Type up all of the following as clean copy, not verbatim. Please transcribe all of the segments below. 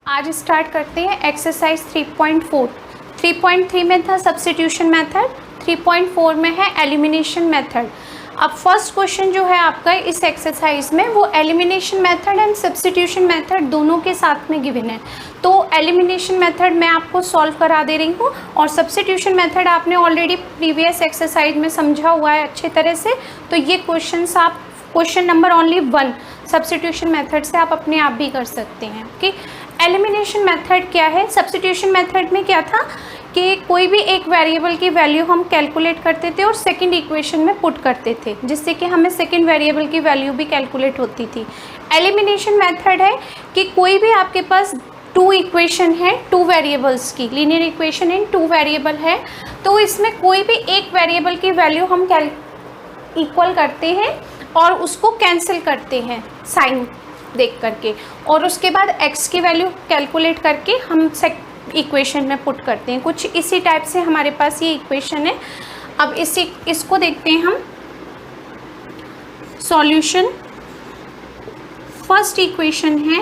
आज स्टार्ट करते हैं एक्सरसाइज 3.4। 3.3 में था सब्स्टिट्यूशन मेथड, 3.4 में है एलिमिनेशन मेथड। अब फर्स्ट क्वेश्चन जो है आपका इस एक्सरसाइज में वो elimination method and substitution method दोनों के साथ में गिवन है। तो एलिमिनेशन मेथड मैं आपको सॉल्व करा दे रही हूँ और सब्स्टिट्यूशन मेथड आपने ऑलरेडी प्रीवियस एक्सरसाइज में समझा हुआ है अच्छे तरह से। तो ये क्वेश्चंस आप question number only 1 substitution method से आप अपने आप भी कर सकते हैं कि एलिमिनेशन मेथड क्या है। सब्स्टिट्यूशन मेथड में क्या था कि कोई भी एक वेरिएबल की वैल्यू हम कैलकुलेट करते थे और सेकंड इक्वेशन में पुट करते थे, जिससे कि हमें सेकंड वेरिएबल की वैल्यू भी कैलकुलेट होती थी। एलिमिनेशन मेथड है कि कोई भी आपके पास 2 इक्वेशन है 2 वेरिएबल्स की, लीनियर इक्वेशन इन 2 वेरिएबल है, तो इसमें कोई भी एक वेरिएबल की वैल्यू हम इक्वल करते हैं और उसको कैंसिल करते हैं साइन देख करके, और उसके बाद x की वैल्यू कैलकुलेट करके हम इक्वेशन में पुट करते हैं। कुछ इसी टाइप से हमारे पास ये इक्वेशन है। अब इसको देखते हैं हम सॉल्यूशन। फर्स्ट इक्वेशन है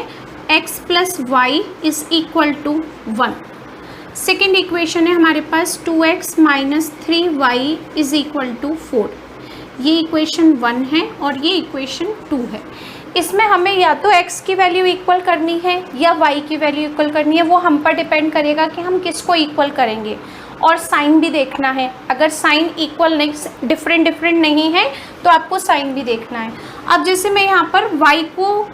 x plus Y is equal to 1। Second equation है हमारे पास 2x minus 3y is equal to 4। ये इक्वेशन 1 है और ये इक्वेशन 2 है। इसमें हमें या तो x की वैल्यू इक्वल करनी है या y की वैल्यू इक्वल करनी है, वो हम पर डिपेंड करेगा कि हम किसको इक्वल करेंगे। और साइन भी देखना है, अगर साइन इक्वल नहीं डिफरेंट नहीं है तो आपको साइन भी देखना है। अब जैसे मैं यहाँ पर y को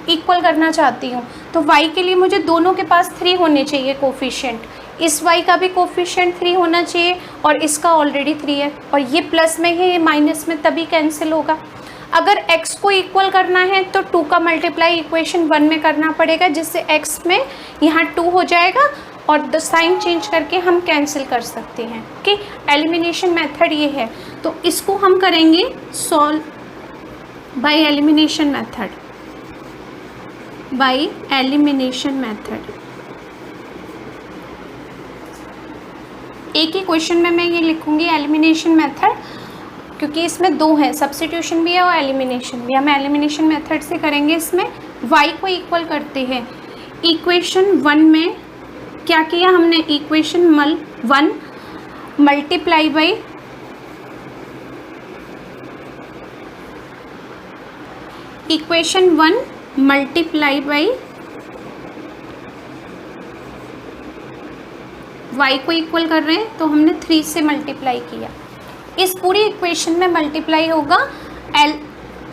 इक्वल करना चाहती हूँ तो y के लिए मुझे दोनों के पास 3 होने चाहिए कोफिशिएंट। इस y का भी कोफिशिएंट 3 होना चाहिए और इसका ऑलरेडी 3 है, और ये प्लस में है ये माइनस में, तभी कैंसिल होगा। अगर x को इक्वल करना है तो 2 का मल्टीप्लाई इक्वेशन 1 में करना पड़ेगा, जिससे x में यहाँ 2 हो जाएगा और साइन चेंज करके हम कैंसिल कर सकते हैं कि एलिमिनेशन मेथड ये है। तो इसको हम करेंगे solve by elimination method. Bye elimination method एक ही क्वेश्चन में मैं ये लिखूंगी एलिमिनेशन मेथड, क्योंकि इसमें 2 है, सब्स्टिट्यूशन भी है और एलिमिनेशन भी। हम एलिमिनेशन मेथड से करेंगे। इसमें y को इक्वल करते हैं इक्वेशन 1 में। क्या किया हमने, equation 1 multiply by equation 1 multiply by y को इक्वल कर रहे हैं तो हमने 3 से मल्टीप्लाई किया। इस पूरी इक्वेशन में मल्टीप्लाई होगा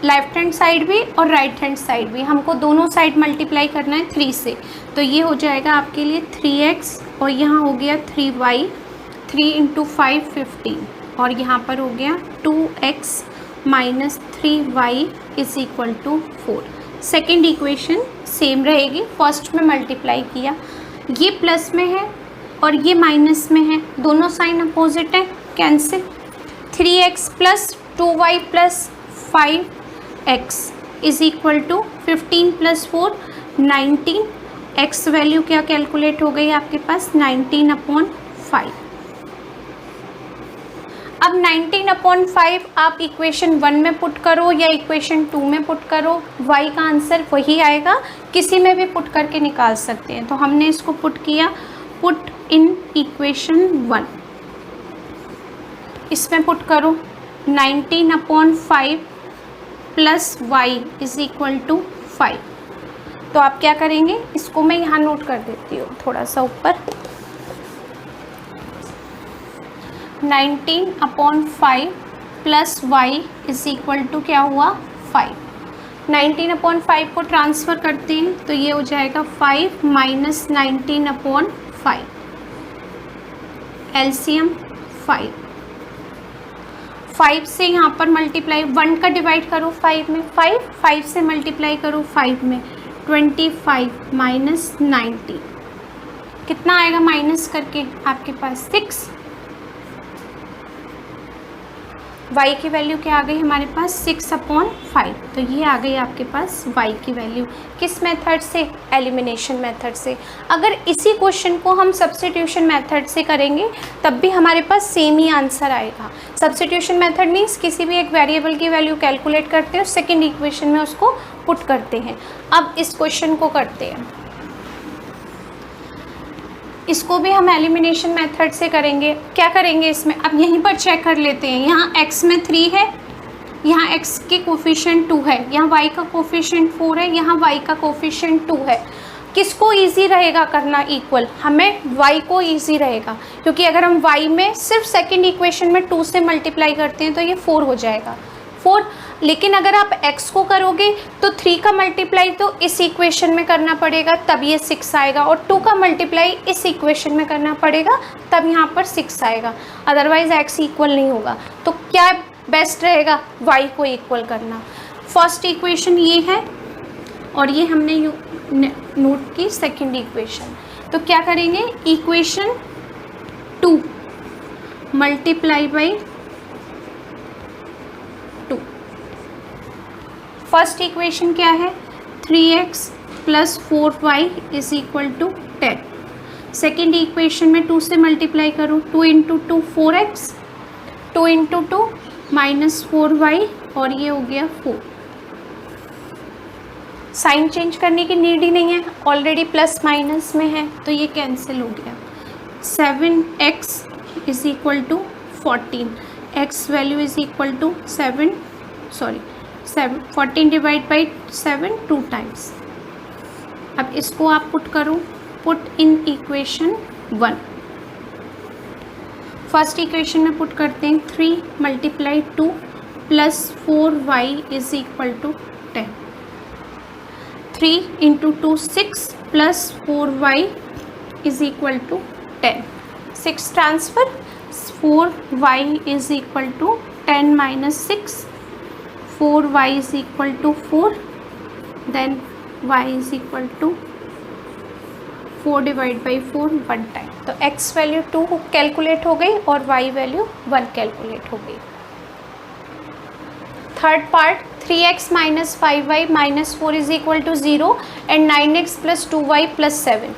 लेफ्ट हैंड साइड भी और राइट हैंड साइड भी। हमको दोनों साइड मल्टीप्लाई करना है 3 से, तो ये हो जाएगा आपके लिए 3x और यहाँ हो गया 3y, 3 × 5 15, और यहाँ पर हो गया 2x minus 3y is equal to 4। Second equation same रहेगी, फर्स्ट में मल्टीप्लाई किया, ये प्लस में है और ये माइनस में है, दोनों साइन अपोजिट है, cancel. 3x plus 2y plus 5x is equal to 15 plus 4 19। x value क्या कैलकुलेट हो गई आपके पास, 19/5। अब 19/5 आप इक्वेशन 1 में पुट करो या इक्वेशन 2 में पुट करो, y का आंसर वही आएगा। किसी में भी पुट करके निकाल सकते हैं। तो हमने इसको पुट किया, पुट इन इक्वेशन 1। इसमें पुट करो 19/5 plus y is equal to 5। तो आप क्या करेंगे, इसको मैं यहाँ नोट कर देती हूँ थोड़ा सा ऊपर। 19/5 plus y is equal to क्या हुआ, 5। 19/5 को ट्रांसफ़र करते हैं तो ये हो जाएगा 5 माइनस 19/5, एलसीएम 5। 5 से यहाँ पर मल्टीप्लाई, 1 का डिवाइड करो 5 में, 5 से मल्टीप्लाई करो 5 में, 25 माइनस 90 कितना आएगा माइनस करके आपके पास 6। y की वैल्यू क्या आ गई हमारे पास, 6/5। तो ये आ गई आपके पास y की वैल्यू। किस मेथड से, एलिमिनेशन मेथड से। अगर इसी क्वेश्चन को हम सब्स्टिट्यूशन मेथड से करेंगे तब भी हमारे पास सेम ही आंसर आएगा। सब्स्टिट्यूशन मेथड मीन्स किसी भी एक वेरिएबल की वैल्यू कैलकुलेट करते हैं, सेकेंड इक्वेशन में उसको पुट करते हैं। अब इस क्वेश्चन को करते हैं। इसको भी हम एलिमिनेशन मेथड से करेंगे। क्या करेंगे इसमें, अब यहीं पर चेक कर लेते हैं। यहाँ x में 3 है, यहाँ x के कोफिशिएंट 2 है, यहाँ y का कोफिशिएंट 4 है, यहाँ y का कोफिशिएंट 2 है। किसको इजी रहेगा करना इक्वल, हमें y को इजी रहेगा, क्योंकि अगर हम y में सिर्फ सेकंड इक्वेशन में 2 से मल्टीप्लाई करते हैं तो ये 4 हो जाएगा 4। लेकिन अगर आप x को करोगे तो 3 का मल्टीप्लाई तो इस इक्वेशन में करना पड़ेगा, तब ये 6 आएगा, और 2 का मल्टीप्लाई इस इक्वेशन में करना पड़ेगा, तब यहाँ पर 6 आएगा, अदरवाइज x इक्वल नहीं होगा। तो क्या बेस्ट रहेगा, y को इक्वल करना। फर्स्ट इक्वेशन ये है और ये हमने नोट की सेकंड इक्वेशन। तो क्या करेंगे, equation 2 multiply by 2। First equation क्या है, 3x plus 4y is equal to 10। Second equation में 2 से मल्टीप्लाई करो, 2 into 2 4x, 2 into 2 minus 4y, और ये हो गया 4। साइन चेंज करने की नीड ही नहीं है, ऑलरेडी प्लस माइनस में है तो ये कैंसिल हो गया। 7x is equal to 14, x value is equal to 14 divide by 7 2 times. अब इसको आप पुट करो, put in equation 1। First equation में पुट करते हैं 3 multiply 2 plus 4y is equal to 10। 3 into 2 6 plus 4y is equal to 10। 6 transfer, 4y is equal to 10 minus 6, 4y is equal to 4, then y is equal to 4 divide by 4 1 time. तो x value 2 calculate हो गई और y value 1 calculate हो गई। Third part, 3x minus 5y minus 4 is equal to 0 and 9x plus 2y plus 7।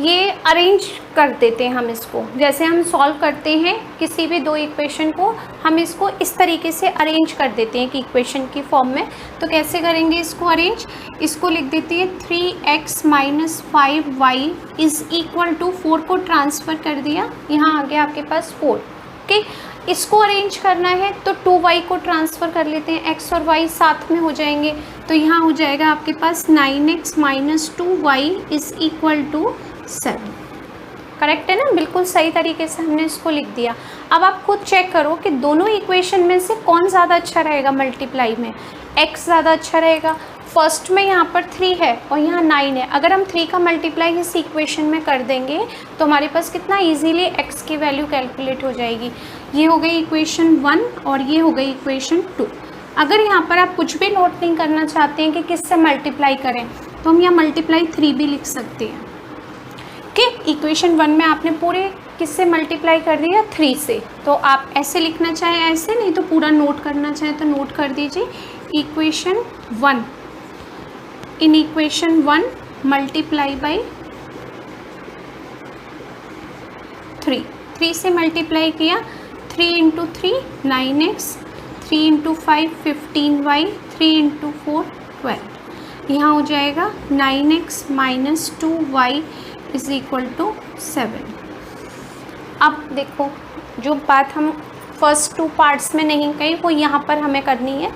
ये arrange कर देते हैं हम इसको, जैसे हम सॉल्व करते हैं किसी भी दो इक्वेशन को, हम इसको इस तरीके से अरेंज कर देते हैं कि इक्वेशन की फॉर्म में। तो कैसे करेंगे इसको अरेंज, इसको लिख देते हैं 3x minus 5y is equal to 4 को ट्रांसफ़र कर दिया, यहाँ आ गया आपके पास 4। ओके, इसको अरेंज करना है तो 2y को ट्रांसफ़र कर लेते हैं, x और y साथ में हो जाएंगे, तो यहाँ हो जाएगा आपके पास 9x minus 2y is equal to 7। Correct है ना, बिल्कुल सही तरीके से हमने इसको लिख दिया। अब आप खुद चेक करो कि दोनों इक्वेशन में से कौन ज़्यादा अच्छा रहेगा मल्टीप्लाई में, x ज़्यादा अच्छा रहेगा। फर्स्ट में यहाँ पर 3 है और यहाँ 9 है, अगर हम 3 का मल्टीप्लाई इस इक्वेशन में कर देंगे तो हमारे पास कितना इजीली x की वैल्यू कैलकुलेट हो जाएगी। ये हो गई इक्वेशन 1 और ये हो गई इक्वेशन 2। अगर यहाँ पर आप कुछ भी नोट नहीं करना चाहते हैं कि किससे मल्टीप्लाई करें, तो हम यहाँ मल्टीप्लाई 3 भी लिख सकते हैं। ओके, इक्वेशन 1 में आपने पूरे किससे मल्टीप्लाई कर दिया, 3 से, तो आप ऐसे लिखना चाहें ऐसे, नहीं तो पूरा नोट करना चाहें तो नोट कर दीजिए। Equation 1, in equation 1 multiply by 3 से मल्टीप्लाई किया, 3 into 3 9x, 3 into 5 15y, 3 into 4 12। यहाँ हो जाएगा 9x minus 2y is equal to 7। अब देखो, जो बात हम फर्स्ट 2 पार्ट्स में नहीं कही वो यहाँ पर हमें करनी है।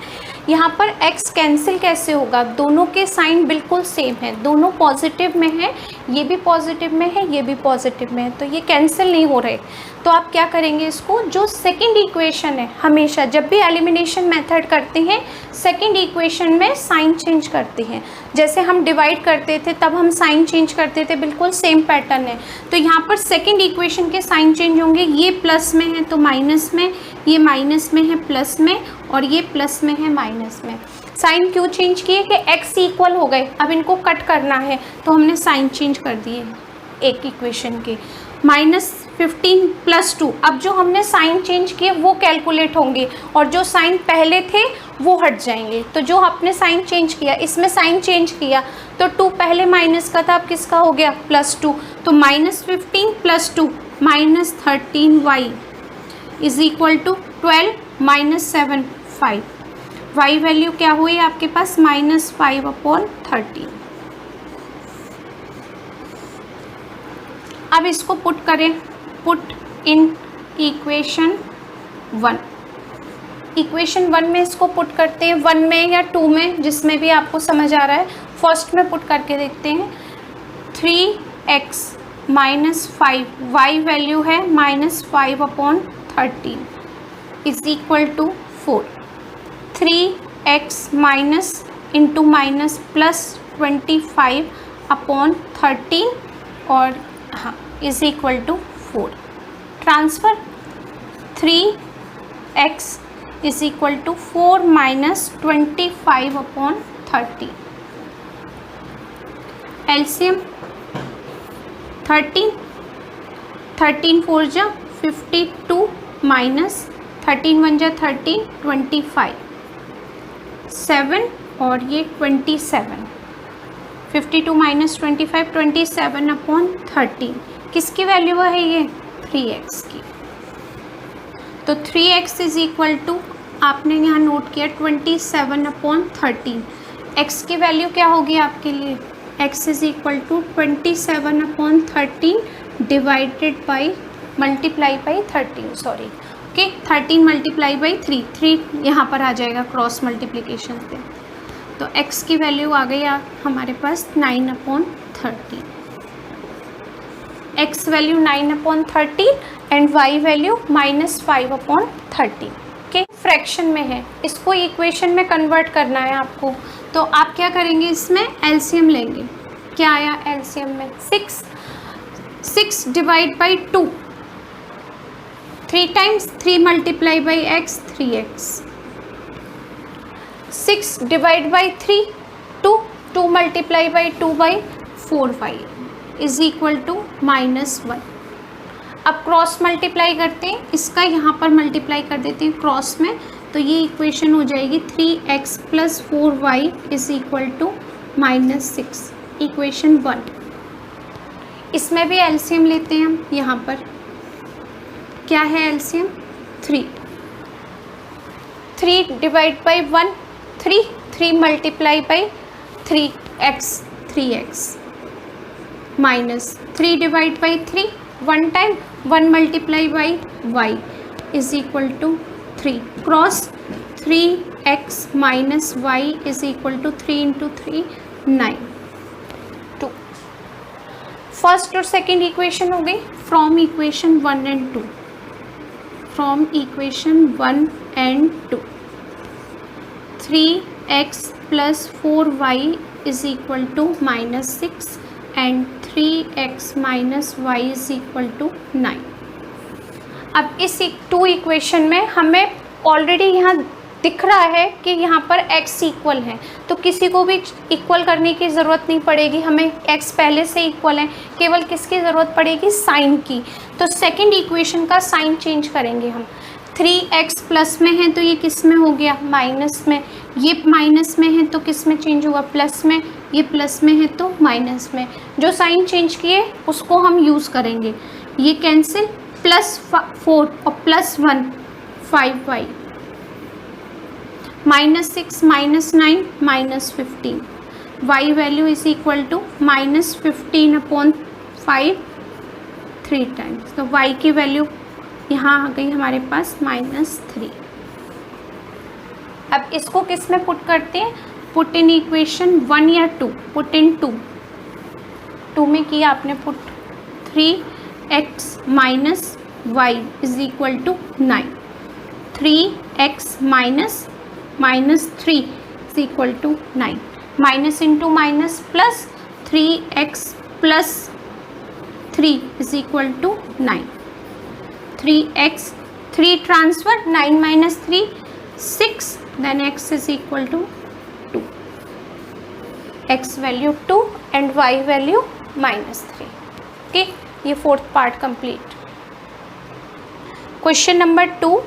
यहाँ पर x कैंसिल कैसे होगा, दोनों के साइन बिल्कुल सेम है, दोनों पॉजिटिव में है, ये भी पॉजिटिव में है, ये भी पॉजिटिव में है, तो ये कैंसिल नहीं हो रहे। तो आप क्या करेंगे, इसको जो सेकंड इक्वेशन है, हमेशा जब भी एलिमिनेशन मेथड करते हैं सेकंड इक्वेशन में साइन चेंज करते हैं। जैसे हम डिवाइड करते थे तब हम साइन चेंज करते थे, बिल्कुल सेम पैटर्न है। तो यहाँ पर सेकंड इक्वेशन के साइन चेंज होंगे, ये प्लस में है तो माइनस में, ये माइनस में है प्लस में, और ये प्लस में है माइनस में। साइन क्यों चेंज किए कि x इक्वल हो गए, अब इनको कट करना है तो हमने साइन चेंज कर दिए एक इक्वेशन के। -15 प्लस 2, अब जो हमने साइन चेंज किए वो कैलकुलेट होंगे और जो साइन पहले थे वो हट जाएंगे। तो जो आपने साइन चेंज किया, इसमें साइन चेंज किया तो 2 पहले माइनस का था, अब किसका हो गया, +2, तो -15 plus 2 -13y is equal to 12 -7 5। y value क्या हुई आपके पास, -5/13। अब इसको पुट करें, पुट इन इक्वेशन 1। इक्वेशन 1 में इसको पुट करते हैं, 1 में या 2 में, जिसमें भी आपको समझ आ रहा है। फर्स्ट में पुट करके देखते हैं। 3x माइनस 5, y वैल्यू है -5/13 is equal to 4। 3x minus into minus plus 25/13 और हाँ is equal to 4। Transfer 3x is equal to 4 minus 25/13। LCM 13 4 जा 52 माइनस 13 1 जा 13 25 7 और ये 27। 52 माइनस 25 27/13 किसकी वैल्यू है ये? 3x की। तो 3x इज इक्वल टू आपने यहाँ नोट किया 27/13। x की वैल्यू क्या होगी आपके लिए? x is equal to 27/13 divided by multiply by 13, sorry okay 13 multiply by 3 यहाँ पर आ जाएगा क्रॉस मल्टीप्लिकेशन से। तो x की वैल्यू आ गई हमारे पास 9/13। x value 9/13 and y value -5/13। Okay, fraction में है, इसको इक्वेशन में कन्वर्ट करना है आपको। तो आप क्या करेंगे, इसमें एलसीएम लेंगे। क्या आया एलसीएम में? 6 divide by 2, 3 times 3 multiply by x 3x। 6 divide by 3 2 multiply by 2 by 4y is equal to -1। अब क्रॉस मल्टीप्लाई करते हैं, इसका यहाँ पर मल्टीप्लाई कर देते हैं क्रॉस में, तो ये इक्वेशन हो जाएगी 3x plus 4y is equal to -6, equation 1। इसमें भी एलसीएम लेते हैं हम। यहाँ पर क्या है LCM? 3 divide by 1 3 multiply by 3x minus 3 divide by 3 1 time 1 multiply by y is equal to 3 cross 3x minus y is equal to 3 into 3 9 2। First और सेकेंड इक्वेशन हो गई from equation 1 and 2। From equation 1 and 2 3x plus 4y is equal to -6 and 3x minus y is equal to 9। अब इस 2 equation में हमें already यहाँ दिख रहा है कि यहाँ पर x इक्वल है, तो किसी को भी इक्वल करने की ज़रूरत नहीं पड़ेगी, हमें x पहले से इक्वल है, केवल किसकी ज़रूरत पड़ेगी? साइन की। तो सेकंड इक्वेशन का साइन चेंज करेंगे हम। 3x प्लस में है तो ये किस में हो गया? माइनस में। ये माइनस में है तो किस में चेंज हुआ? प्लस में। ये प्लस में है तो माइनस में। जो साइन चेंज किए उसको हम यूज़ करेंगे। ये कैंसिल, +4 और +1 5y, -6 -9 -15, y value is equal to -15/5 3 times. तो y की वैल्यू यहाँ आ गई हमारे पास -3। अब इसको किस में पुट करते हैं? पुट इन इक्वेशन 1 या 2? पुट इन 2 में किया आपने put. 3x minus y is equal to 9। 3x minus -3 is equal to 9। Minus into minus plus 3x plus 3 is equal to 9। 3x 3 transfer 9 minus 3 6, then x is equal to 2। x value 2 and y value -3। Okay, ये fourth part complete. Question number 2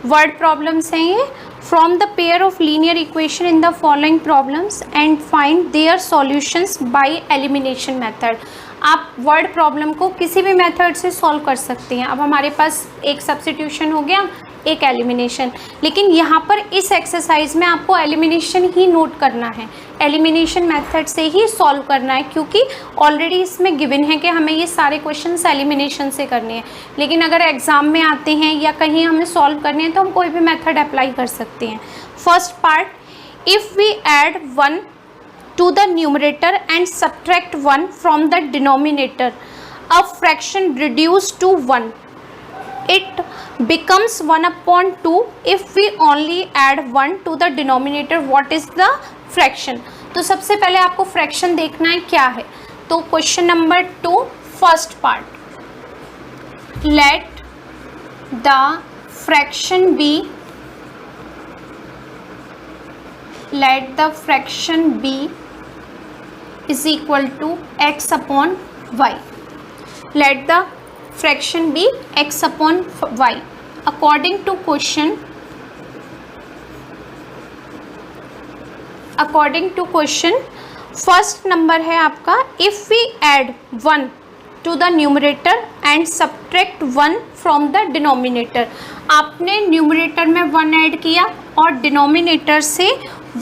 word problems हैं ये। From the pair of linear equation in the following problems and find their solutions by elimination method. आप word problem को किसी भी method से solve कर सकते हैं। अब हमारे पास एक सब्स्टिट्यूशन हो गया, एक एलिमिनेशन। लेकिन यहाँ पर इस एक्सरसाइज में आपको एलिमिनेशन ही नोट करना है, एलिमिनेशन मेथड से ही सॉल्व करना है, क्योंकि ऑलरेडी इसमें गिवन है कि हमें ये सारे क्वेश्चंस एलिमिनेशन से करने हैं। लेकिन अगर एग्जाम में आते हैं या कहीं हमें सॉल्व करने हैं तो हम कोई भी मेथड अप्लाई कर सकते हैं। First part, if we add 1 to the numerator and subtract 1 from the denominator, a fraction reduced to 1, it becomes 1/2 if we only add 1 to the denominator. What is the fraction? तो सबसे पहले आपको fraction देखना है क्या है। तो question number 2 first part, let the fraction be is equal to x upon y. Let the fraction be x upon y. According to question, first number है आपका, if we add 1 to the numerator and subtract 1 from the denominator. आपने numerator में 1 add किया और denominator से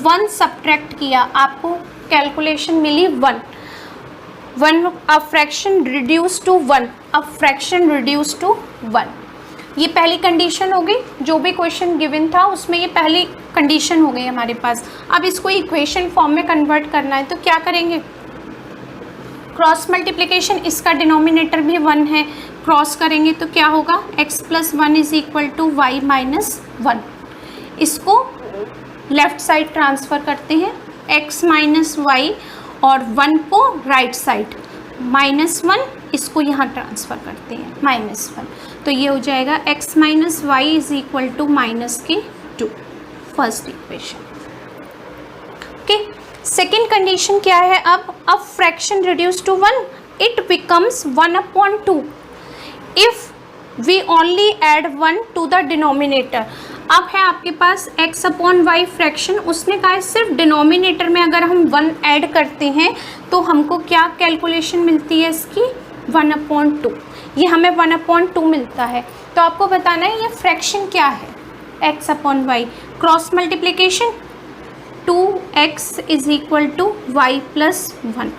1 subtract किया, आपको calculation मिली 1 a fraction reduce to 1, a fraction reduce to 1। ये पहली कंडीशन हो गई, जो भी क्वेश्चन गिवन था उसमें ये पहली कंडीशन हो गई हमारे पास। अब इसको इक्वेशन फॉर्म में कन्वर्ट करना है, तो क्या करेंगे, क्रॉस मल्टीप्लिकेशन, इसका डिनोमिनेटर भी 1 है, क्रॉस करेंगे तो क्या होगा, x + 1 is equal to y - 1। इसको लेफ्ट साइड ट्रांसफ़र करते हैं, x - y और 1 को राइट साइड, -1 इसको यहाँ ट्रांसफ़र करते हैं -1, तो ये हो जाएगा x - y is equal to -2, first equation. Okay, second condition क्या है, अब fraction reduce to 1, it becomes 1/2 if we only add 1 to the denominator. अब है आपके पास x/y फ्रैक्शन, उसने कहा है सिर्फ डिनोमिनेटर में अगर हम 1 ऐड करते हैं तो हमको क्या कैलकुलेशन मिलती है इसकी, 1/2। ये हमें 1/2 मिलता है। तो आपको बताना है ये फ्रैक्शन क्या है, x/y, cross multiplication 2x is equal to y + 1,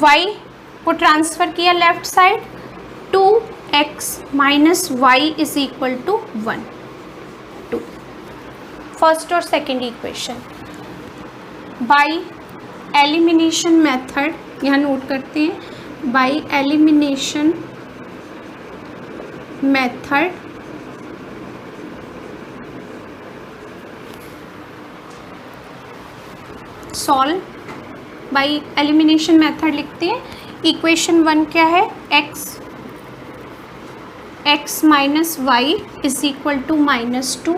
y को ट्रांसफ़र किया left side, 2x - y is equal to 1, 2। First और second equation by elimination method, यहाँ नोट करते हैं, by elimination method solve, by elimination method लिखते हैं। Equation 1 क्या है, x - y is equal to -2,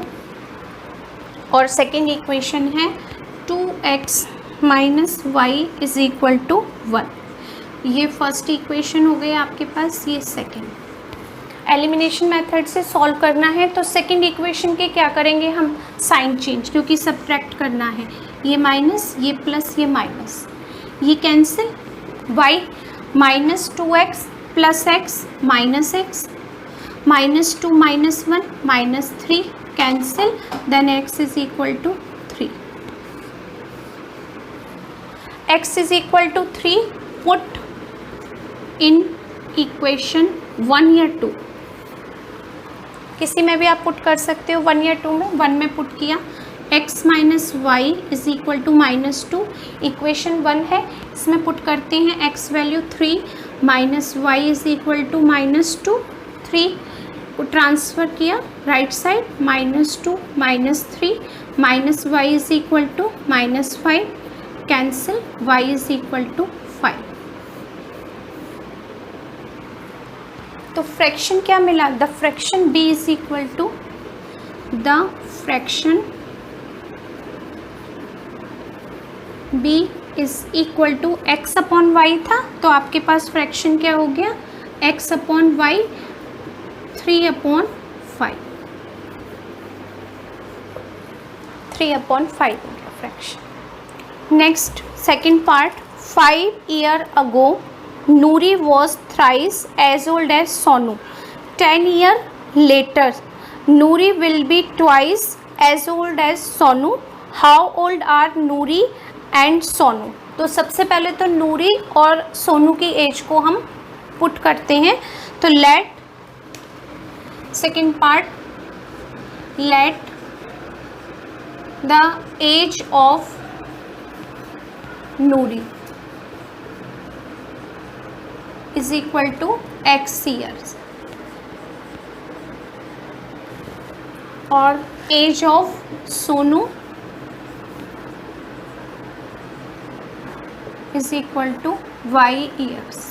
और सेकेंड इक्वेशन है 2x - y is equal to 1। ये फर्स्ट इक्वेशन हो गई आपके पास, ये सेकेंड। एलिमिनेशन मेथड से सॉल्व करना है तो सेकेंड इक्वेशन के क्या करेंगे हम, साइन चेंज, क्योंकि सब्ट्रैक्ट करना है, ये माइनस, ये प्लस, ये माइनस, ये cancel, y -2x + x -x, -2 - 1 -3 cancel, then x is equal to 3, x is equal to 3, put in equation 1 या 2, किसी में भी आप पुट कर सकते हो, 1 या 2 में, 1 में पुट किया, x - y is equal to -2, equation 1 है, इसमें पुट करते हैं x value 3 - y is equal to -2, 3 को ट्रांसफ़र किया right side, -2 - 3 -y is equal to -5 cancel, y is equal to 5। तो फ्रैक्शन क्या मिला, the fraction b is equal to, the fraction b is equal to x/y था, तो आपके पास fraction क्या हो गया, x/y 3/5, 3/5 हो गया fraction. Next second part, 5 years ago Noori was thrice as old as Sonu, 10 years later Noori will be twice as old as Sonu. How old are Noori and Sonu. तो सबसे पहले तो नूरी और सोनू की एज को हम पुट करते हैं। तो let second part, let the age of Noori is equal to x years और age of Sonu is equal to y years.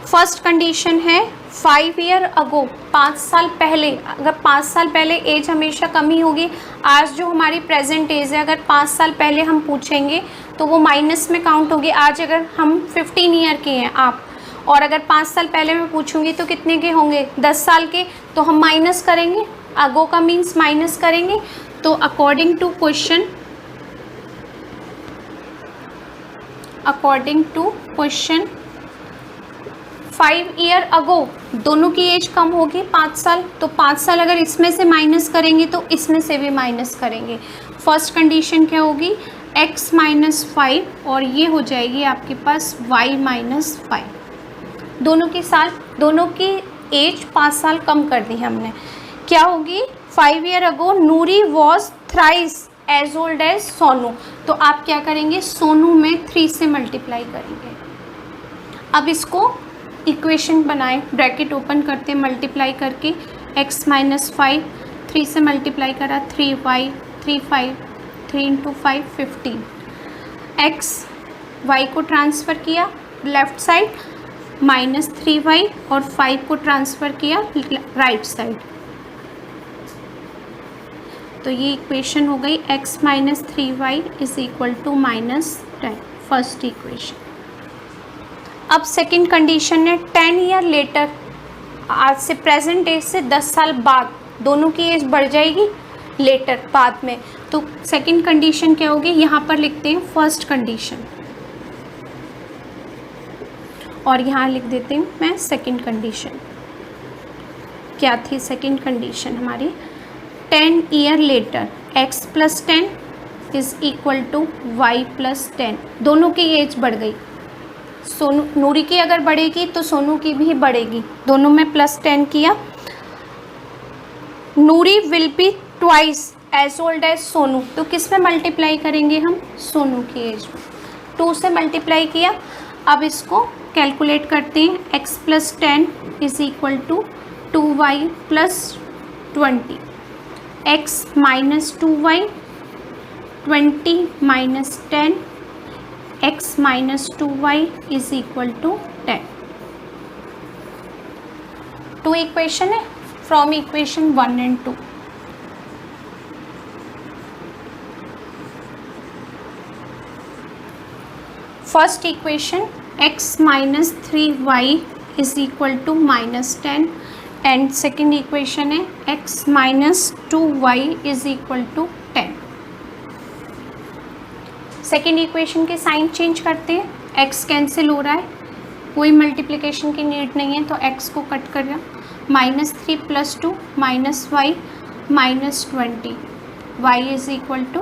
First condition है 5 ईयर अगो, 5 साल पहले। अगर 5 साल पहले एज हमेशा कम ही होगी। आज जो हमारी प्रेजेंट एज है, अगर 5 साल पहले हम पूछेंगे तो वो माइनस में काउंट होगी। आज अगर हम 15 ईयर के हैं आप, और अगर 5 साल पहले मैं पूछूंगी तो कितने के होंगे, 10 साल के, तो हम माइनस करेंगे। अगो का मीन्स माइनस करेंगे। तो according to question 5 year ago दोनों की एज कम होगी 5 साल। तो 5 साल अगर इसमें से माइनस करेंगे तो इसमें से भी माइनस करेंगे। फर्स्ट कंडीशन क्या होगी, x माइनस 5 और ये हो जाएगी आपके पास y माइनस 5। दोनों की एज 5 साल कम कर दी हमने। क्या होगी, 5 year ago Noori was thrice as old as Sonu. तो आप क्या करेंगे, सोनू में 3 से मल्टीप्लाई करेंगे। अब इसको इक्वेशन बनाएं, ब्रैकेट ओपन करते हैं, मल्टीप्लाई करके x माइनस 5, 3 से मल्टीप्लाई करा 3y, 3 इंटू 5 15। x y को ट्रांसफ़र किया लेफ़्ट साइड माइनस 3y और 5 को ट्रांसफ़र किया राइट साइड। तो ये इक्वेशन हो गई x minus 3y is equal to minus 10, first equation. अब सेकंड कंडीशन है 10 ईयर लेटर, आज से प्रेजेंट एज से 10 साल बाद दोनों की एज बढ़ जाएगी लेटर, बाद में। तो सेकंड कंडीशन क्या होगी, यहाँ पर लिखते हैं फर्स्ट कंडीशन और यहाँ लिख देते हैं मैं सेकंड कंडीशन। क्या थी सेकंड कंडीशन हमारी, 10 year later x plus 10 is equal to y plus 10। दोनों की एज बढ़ गई। सोनू, नूरी की अगर बढ़ेगी तो सोनू की भी बढ़ेगी। दोनों में प्लस 10 किया। Noori will be twice as old as Sonu. तो किस में मल्टीप्लाई करेंगे हम, सोनू की एज में। 2 से मल्टीप्लाई किया। अब इसको कैलकुलेट करते हैं, x plus 10 is equal to 2y plus 20, x minus 2y, 20 minus 10, x minus 2y is equal to 10। 2 equation है from equation 1 and 2। First equation x minus 3y is equal to minus 10 and second equation है x minus 2y is equal to 10। Second equation के sign change करते हैं, x cancel हो रहा है, कोई multiplication की नीड नहीं है तो x को कट कर रहा, minus 3 plus 2 minus y minus 20, y is equal to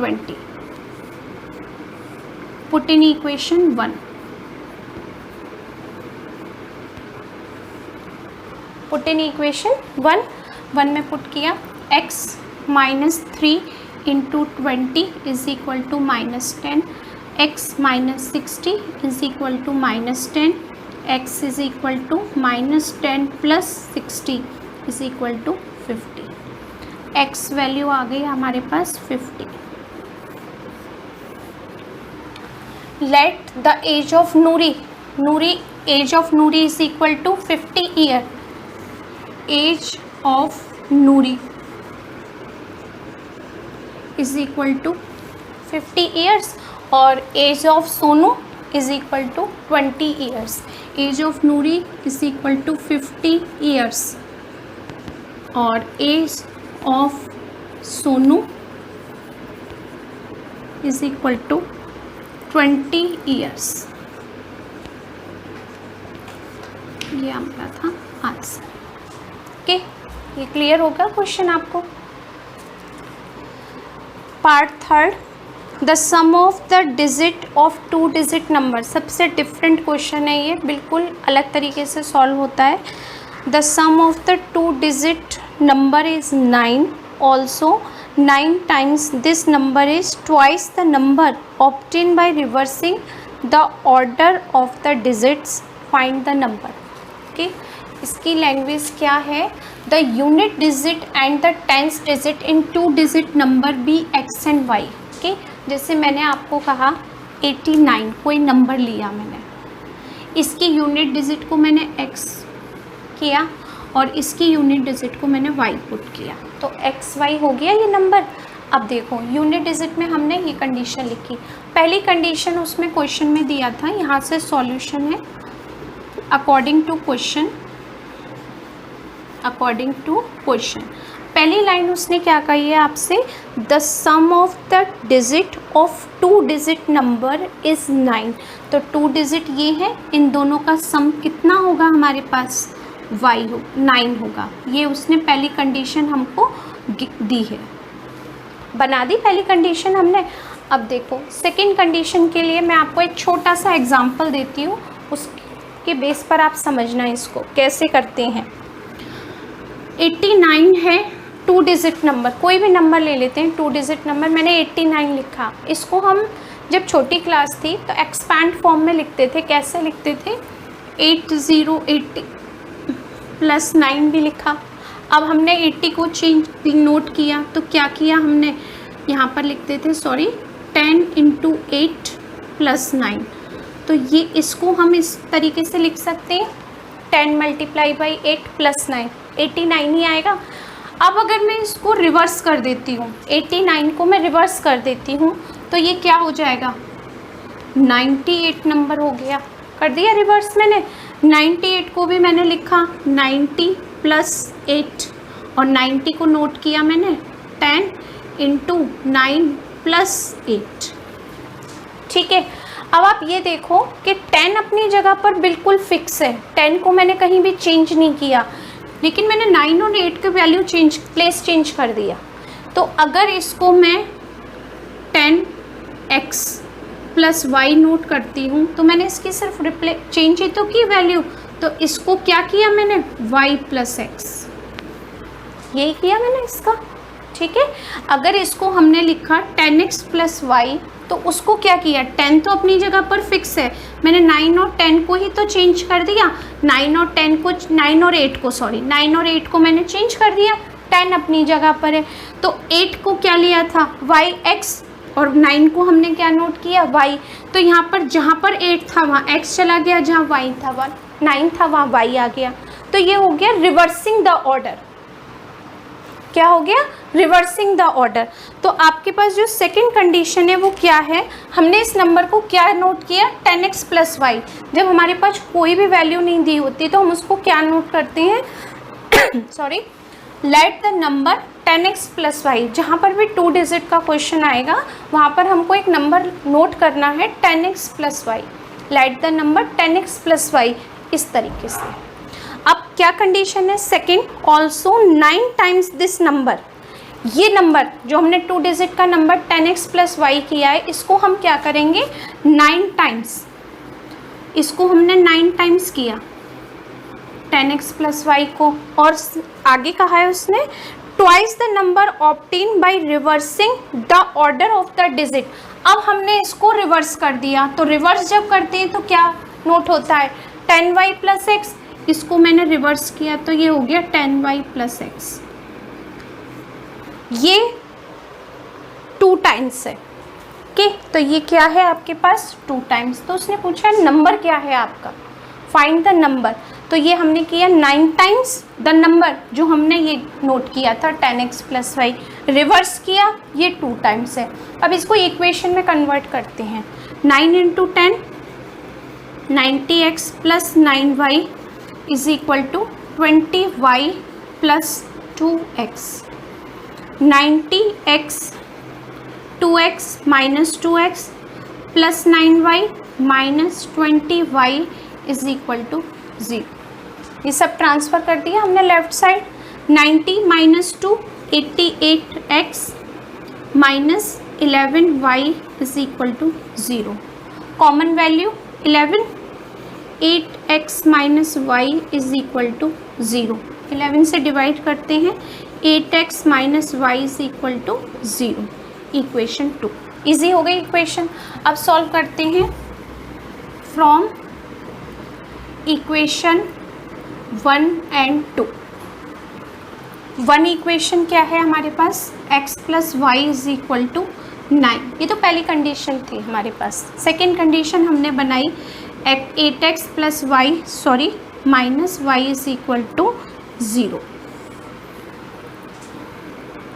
20। Put in equation 1। Put in equation 1 में पुट किया, x minus 3 into 20 is equal to minus 10, x minus 60 is equal to minus 10, x is equal to minus 10 plus 60 is equal to 50। x value आ गई हमारे पास 50। Let the age of Noori, as of Noori is equal to 50 year. Age of Noori is equal to 50 years और age of Sonu is equal to 20 years. Age of Noori is equal to 50 years और age of Sonu is equal to 20 years. ये हमारा था answer. Okay, ये clear होगा question आपको। Part third, the sum of the digit of 2 digit number. सबसे different question है ये, बिल्कुल अलग तरीके से सॉल्व होता है। The sum of the 2 digit number is 9, also 9 times this number is twice the number obtained by reversing the order of the digits. Find the number. Okay, इसकी लैंग्वेज क्या है? The unit digit and the tens digit in 2 digit number be x and y. Okay, जैसे मैंने आपको कहा 89 कोई number लिया मैंने, इसकी यूनिट डिजिट को मैंने x किया और इसकी यूनिट डिजिट को मैंने y पुट किया, तो एक्स वाई हो गया ये नंबर। अब देखो यूनिट डिजिट में हमने ये कंडीशन लिखी, पहली कंडीशन उसमें क्वेश्चन में दिया था, यहाँ से सॉल्यूशन है अकॉर्डिंग टू क्वेश्चन। पहली लाइन उसने क्या कही है आपसे, the sum of the digit of 2 digit number is 9। तो 2 डिजिट ये है, इन दोनों का सम कितना होगा हमारे पास, y हो 9 होगा। ये उसने पहली कंडीशन हमको दी है, बना दी पहली कंडीशन हमने। अब देखो सेकंड कंडीशन के लिए मैं आपको एक छोटा सा एग्जांपल देती हूँ, उसके बेस पर आप समझना इसको कैसे करते हैं। 89 है 2 डिजिट नंबर, कोई भी नंबर ले लेते हैं 2 डिजिट नंबर, मैंने 89 लिखा। इसको हम जब छोटी क्लास थी तो एक्सपैंड फॉर्म में लिखते थे, कैसे लिखते थे, 8080 प्लस 9 भी लिखा। अब हमने 80 को चेंज नोट किया, तो क्या किया हमने, यहाँ पर लिखते थे 10 × 8 + 9। तो ये इसको हम इस तरीके से लिख सकते हैं 10 × 8 + 9, 89 ही आएगा। अब अगर मैं इसको रिवर्स कर देती हूँ, 89 को मैं रिवर्स कर देती हूँ, तो ये क्या हो जाएगा, 98 नंबर हो गया। कर दिया रिवर्स मैंने, 98 को भी मैंने लिखा 90 + 8 और 90 को नोट किया मैंने 10 × 9 + 8। ठीक है, अब आप ये देखो कि 10 अपनी जगह पर बिल्कुल फिक्स है, 10 को मैंने कहीं भी चेंज नहीं किया, लेकिन मैंने 9 और 8 के वैल्यू प्लेस चेंज कर दिया। तो अगर इसको मैं 10x + y नोट करती हूँ, तो मैंने इसकी सिर्फ चेंज ही तो की वैल्यू, तो इसको क्या किया मैंने, y + x, यही किया मैंने इसका। ठीक है, अगर इसको हमने लिखा 10x + y, तो उसको क्या किया, 10 तो अपनी जगह पर फिक्स है, मैंने 9 और 10 को ही तो चेंज कर दिया, 9 और 8 को मैंने चेंज कर दिया, 10 अपनी जगह पर है। तो 8 को क्या लिया था, yx, और 9 को हमने क्या नोट किया, y। तो यहाँ पर जहाँ पर 8 था वहाँ x चला गया, जहाँ y था वहाँ 9 था वहाँ y आ गया। तो ये हो गया रिवर्सिंग द ऑर्डर। क्या हो गया, रिवर्सिंग द ऑर्डर। तो आपके पास जो सेकंड कंडीशन है वो क्या है, हमने इस नंबर को क्या नोट किया, 10x + y। जब हमारे पास कोई भी वैल्यू नहीं दी होती तो हम उसको क्या नोट करते हैं sorry, let the number 10x + y। जहाँ पर भी 2 डिजिट का क्वेश्चन आएगा वहाँ पर हमको एक नंबर नोट करना है 10x + y, let the number 10x + y, इस तरीके से। अब क्या कंडीशन है second, also 9 times this number. ये नंबर जो हमने 2 डिजिट का नंबर 10x + y किया है, इसको हम क्या करेंगे 9 टाइम्स, इसको हमने 9 टाइम्स किया 10x + y को, और आगे कहा है उसने twice the number obtain by reversing the order of the digit. अब हमने इसको रिवर्स कर दिया, तो रिवर्स जब करते हैं तो क्या नोट होता है 10y + x, इसको मैंने रिवर्स किया तो ये हो गया 10y + x। ये 2 टाइम्स है। ओके, तो ये क्या है आपके पास 2 टाइम्स। तो उसने पूछा नंबर क्या है आपका, फाइंड द नंबर। तो ये हमने किया 9 टाइम्स द नंबर जो हमने ये नोट किया था 10x + y, रिवर्स किया ये 2 टाइम्स है। अब इसको इक्वेशन में कन्वर्ट करते हैं, 9 × 10 90x + 9y = 20y + 2x। 90x 2x - 2x + 9y - 20y = 0। ये सब ट्रांसफ़र कर दिया हमने left side. 90 minus 2 88x minus 11y is equal to 0। Common value 11, 8x minus Y is equal to 0। 11 से डिवाइड करते हैं, 8x minus Y is equal to 0। Equation 2 easy हो गई इक्वेशन। अब सॉल्व करते हैं फ्रॉम इक्वेशन 1 एंड 2। 1 इक्वेशन क्या है हमारे पास, x plus Y is equal to 9। ये तो पहली कंडीशन थी हमारे पास। सेकेंड कंडीशन हमने बनाई 8x plus Y minus Y is equal to 0।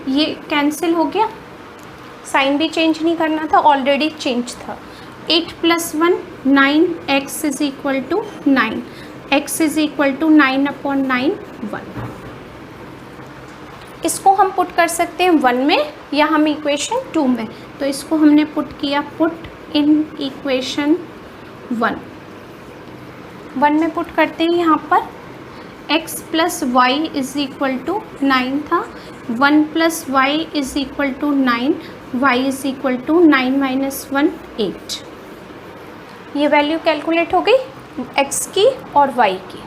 ये कैंसिल हो गया, साइन भी चेंज नहीं करना था, ऑलरेडी चेंज था। 8 plus 1 9x is equal to 9, x is equal to 9/9 1। इसको हम पुट कर सकते हैं 1 में या हम इक्वेशन 2 में। तो इसको हमने पुट किया, पुट इन इक्वेशन 1 में पुट करते हैं। यहाँ पर x plus Y is equal to 9 था, 1 plus Y is equal to 9, Y is equal to 9 minus 1 8। ये वैल्यू कैलकुलेट हो गई x की और y की।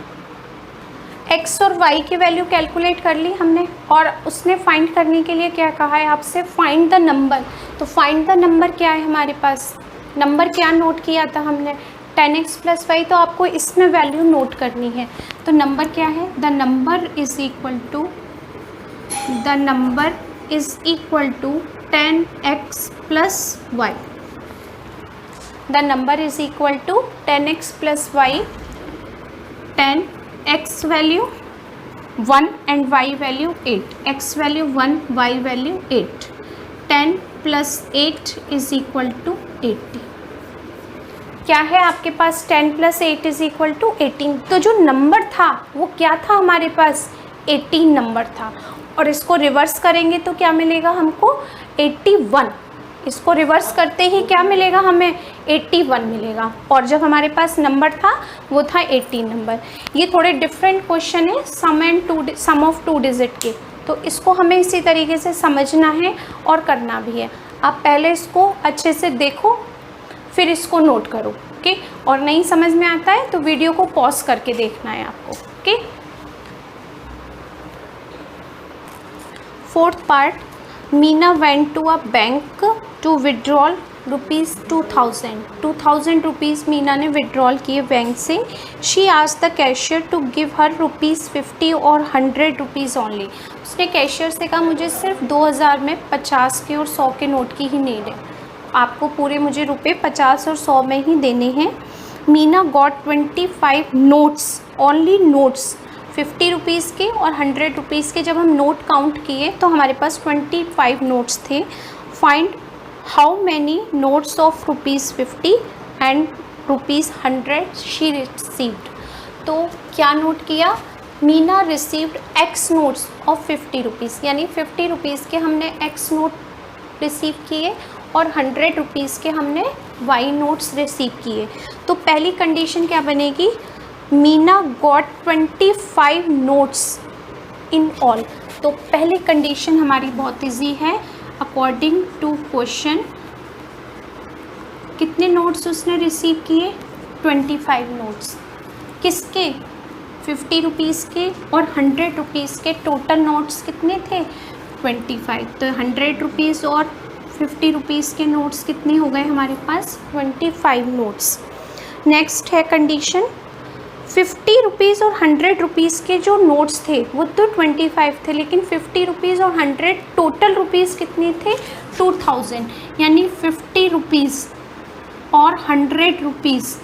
x और y की वैल्यू कैलकुलेट कर ली हमने, और उसने फाइंड करने के लिए क्या कहा है आपसे, फाइंड द नंबर। तो फाइंड द नंबर क्या है हमारे पास, नंबर क्या नोट किया था हमने, 10x प्लस वाई। तो आपको इसमें वैल्यू नोट करनी है। तो नंबर क्या है, the number is equal to 10x plus y. The number is equal to 10x plus y. 10x value 1 and y value 8, x value 1, y value 8। 10 plus 8 is equal to 80। क्या है आपके पास, 10 plus 8 is equal to 18। तो जो number था वो क्या था हमारे पास, 18 नंबर था। और इसको रिवर्स करेंगे तो क्या मिलेगा हमको, 81। इसको रिवर्स करते ही क्या मिलेगा हमें, 81 मिलेगा। और जब हमारे पास नंबर था वो था 18 नंबर। ये थोड़े डिफरेंट क्वेश्चन है, सम ऑफ 2 डिजिट के। तो इसको हमें इसी तरीके से समझना है और करना भी है। आप पहले इसको अच्छे से देखो, फिर इसको नोट करो, ओके। और नहीं समझ में आता है तो वीडियो को पॉज करके देखना है आपको, okay. 4th part, Meena went to a bank to withdrawal ₹2000 rupees Meena ने विड्रॉल किए बैंक से। She asked the cashier to give her ₹50 और ₹100 ओनली। उसने कैशियर से कहा मुझे सिर्फ 2000 में 50 के और 100 के नोट की ही नीड है, आपको पूरे मुझे रुपए 50 और 100 में ही देने हैं। Meena got 25 notes, only notes, 50 rupees के और 100 रुपीज़ के। जब हम नोट काउंट किए तो हमारे पास 25 नोट्स थे। Find how many notes of ₹50 and ₹100 she received. तो क्या नोट किया, Meena received x notes of 50 rupees, यानी 50 रुपीज़ के हमने x नोट रिसीव किए और 100 रुपीज़ के हमने y नोट्स रिसीव किए। तो पहली कंडीशन क्या बनेगी, Meena got 25 notes in all. तो पहली कंडीशन हमारी बहुत इजी है। अकॉर्डिंग टू क्वेश्चन कितने नोट्स उसने रिसीव किए, 25 नोट्स। किसके, 50 रुपीज़ के और 100 रुपीज़ के। टोटल नोट्स कितने थे, 25। तो 100 रुपीज़ और 50 रुपीज़ के नोट्स कितने हो गए हमारे पास, 25 नोट्स। नेक्स्ट है कंडीशन, 50 रुपीज़ और 100 रुपीज़ के जो नोट्स थे वो तो 25 थे, लेकिन 50 रुपीज़ और 100 टोटल रुपीज़ कितने थे, 2000। यानी 50 रुपीज़ और 100 रुपीज़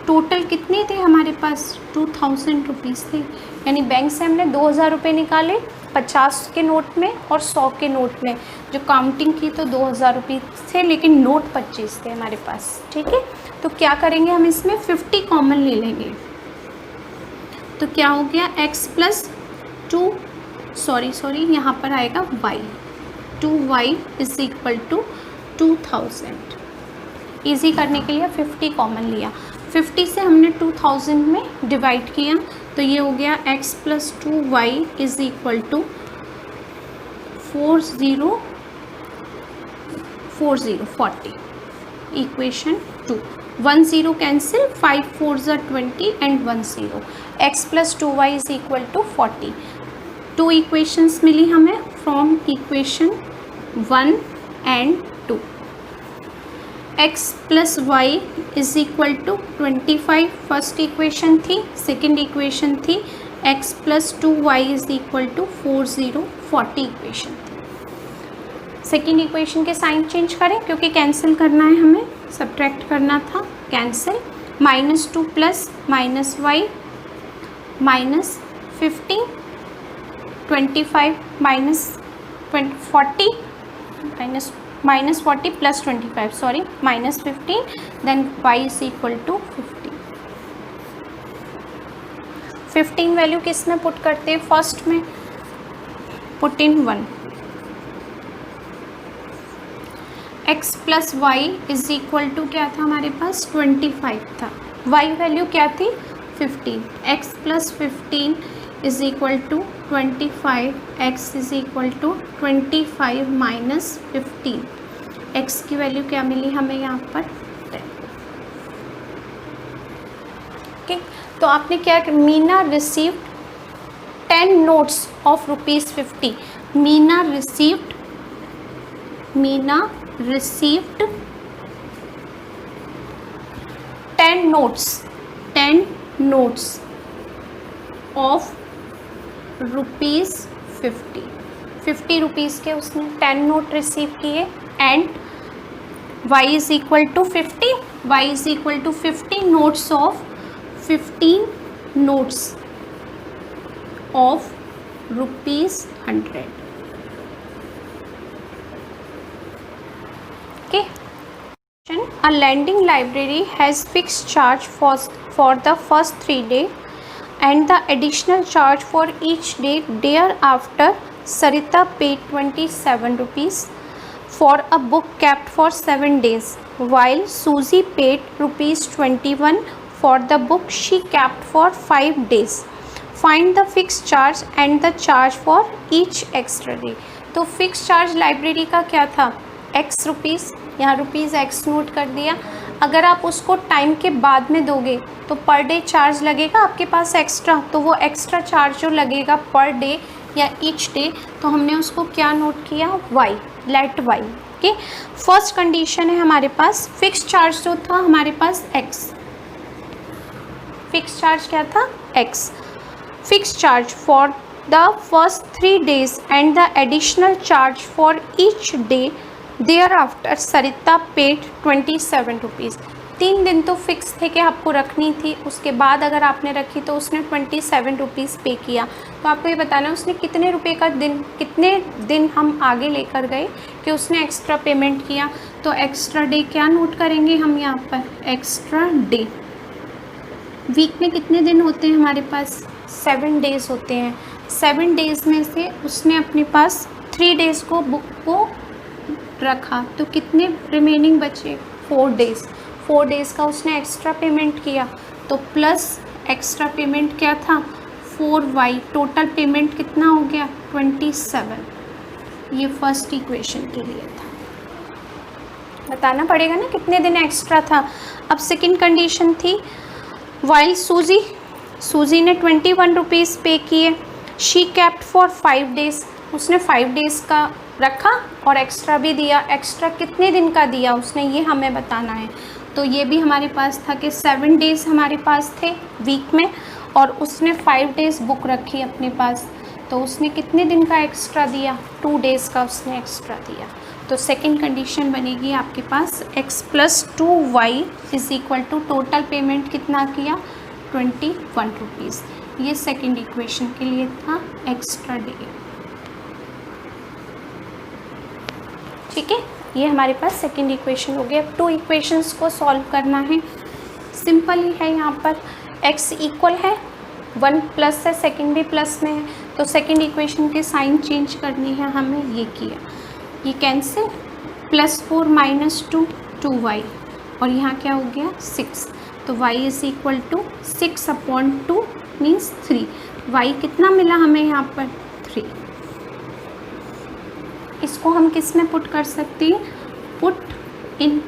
टोटल कितने थे हमारे पास, 2000 रुपीज़ थे। यानी बैंक से हमने 2000 रुपये निकाले 50 के नोट में और 100 के नोट में। जो काउंटिंग की तो 2000 रुपये थे, लेकिन नोट 25 थे हमारे पास, ठीक है। तो क्या करेंगे हम, इसमें 50 कॉमन ले लेंगे। तो क्या हो गया, x प्लस 2 सॉरी यहाँ पर आएगा y, 2y is equal to 2000। Easy करने के लिए 50 कॉमन लिया। 50 से हमने 2000 में डिवाइड किया तो ये हो गया x plus 2y is equal to 40 equation 2। 1 0 cancel, 5 4 ज़ा 20 and 1 0। x plus 2y is equal to 40। 2 equations मिली हमें from equation 1 and 2। x plus Y is equal to 25 first equation थी, सेकेंड इक्वेशन थी x plus 2y is equal to 40 equation थी। Second equation के sign change करें क्योंकि cancel करना है, हमें सब्ट्रैक्ट करना था, cancel. -2 plus -y minus 15, 25 -40 -40 plus 25 sorry -15, then y is equal to 15 value किस में पुट करते हैं, फर्स्ट में put in 1। x plus Y is equal to क्या था हमारे पास 25 था, y वैल्यू क्या थी 15, x plus 15 is equal to 25, x is equal to 25 minus 15, x की वैल्यू क्या मिली हमें यहाँ पर 10। ओके, तो आपने क्या, Meena received 10 notes of ₹50। Meena received 10 notes of ₹50। 50 rupees के उसने 10 नोट रिसीव किए and y is equal to 50, y is equal to 50 notes of 15 notes of ₹100। Okay. A lending library has fixed charge for the first 3 days and the additional charge for each day thereafter. Sarita paid 27 rupees for a book kept for 7 days while Susie paid rupees 21 for the book she kept for 5 days. Find the fixed charge and the charge for each extra day. तो fixed charge library का क्या था, x rupees, यहाँ rupees x note कर दिया। अगर आप उसको टाइम के बाद में दोगे तो पर डे चार्ज लगेगा आपके पास एक्स्ट्रा, तो वो एक्स्ट्रा चार्ज जो लगेगा पर डे या ईच डे, तो हमने उसको क्या नोट किया, y, let y। Okay, first condition है हमारे पास फिक्स चार्ज जो था हमारे पास x, फिक्स चार्ज क्या था x, fix charge for the first 3 days and the additional charge for each day thereafter Sarita paid 27 rupees. 3 दिन तो फिक्स थे कि आपको रखनी थी, उसके बाद अगर आपने रखी तो उसने 27 रुपीज़ पे किया। तो आपको ये बताना है उसने कितने रुपए का दिन, कितने दिन हम आगे लेकर गए कि उसने एक्स्ट्रा पेमेंट किया। तो एक्स्ट्रा डे क्या नोट करेंगे हम यहाँ पर, एक्स्ट्रा डे। वीक में कितने दिन होते हैं हमारे पास, 7 डेज़ होते हैं। 7 डेज़ में से उसने अपने पास 3 डेज़ को बुक को रखा, तो कितने रिमेनिंग बचे, 4 डेज़। 4 डेज़ का उसने एक्स्ट्रा पेमेंट किया, तो प्लस एक्स्ट्रा पेमेंट क्या था 4y, टोटल पेमेंट कितना हो गया 27। ये फर्स्ट इक्वेशन के लिए था, बताना पड़ेगा ना कितने दिन एक्स्ट्रा था। अब सेकंड कंडीशन थी वाइल सूजी ने 21 रुपीज़ पे किए, शी केप्ट फॉर 5 डेज़, उसने 5 डेज़ का रखा और एक्स्ट्रा भी दिया। एक्स्ट्रा कितने दिन का दिया उसने, ये हमें बताना है। तो ये भी हमारे पास था कि 7 डेज़ हमारे पास थे वीक में और उसने 5 डेज़ बुक रखी अपने पास, तो उसने कितने दिन का एक्स्ट्रा दिया, 2 डेज़ का उसने एक्स्ट्रा दिया। तो सेकंड कंडीशन बनेगी आपके पास x plus 2y is equal to total payment कितना किया 21 रुपीज़। ये सेकंड इक्वेशन के लिए था एक्स्ट्रा डे। ठीक है, ये हमारे पास सेकंड इक्वेशन हो गया। अब 2 इक्वेशंस को सॉल्व करना है, सिंपल ही है। यहाँ पर x इक्वल है 1 प्लस है, सेकंड भी प्लस में है, तो सेकंड इक्वेशन के साइन चेंज करनी है हमें, ये किया, ये कैंसिल, +4 - 2 2y और यहाँ क्या हो गया 6, तो तो y is equal to 6/2 means 3। y कितना मिला हमें यहाँ पर 3। इसको हम किस में पुट कर सकते हैं, पुट इन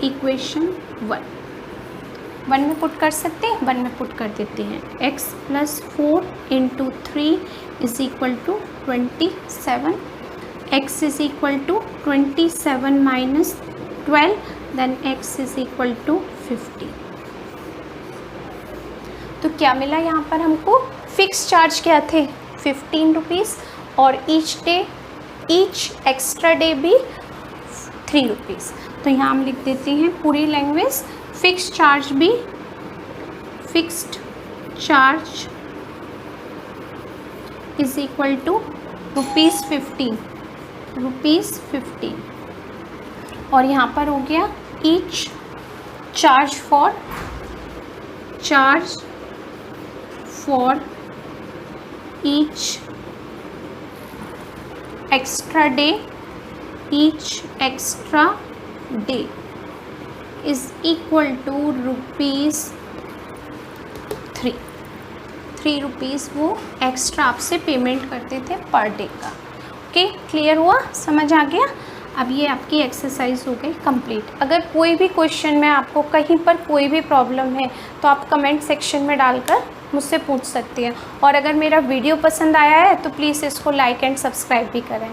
इक्वेशन 1 में पुट कर सकते हैं, 1 में पुट कर देते हैं। x + 4 × 3 is equal to 27, x is equal to 27 - 12, then x is equal to 50। तो क्या मिला यहाँ पर हमको, फिक्स चार्ज क्या थे 15 रुपीज़ और ईच एक्स्ट्रा डे भी 3 रुपीज़। तो यहाँ हम लिख देते हैं पूरी language, fixed charge is equal to ₹15 और यहाँ पर हो गया each charge for each extra day is equal to ₹3 वो एक्स्ट्रा आपसे पेमेंट करते थे पर डे का। ओके, क्लियर हुआ, समझ आ गया। अब ये आपकी एक्सरसाइज हो गई कंप्लीट। अगर कोई भी क्वेश्चन में आपको कहीं पर कोई भी प्रॉब्लम है तो आप कमेंट सेक्शन में डालकर मुझसे पूछ सकती हैं। और अगर मेरा वीडियो पसंद आया है तो प्लीज़ इसको लाइक एंड सब्सक्राइब भी करें।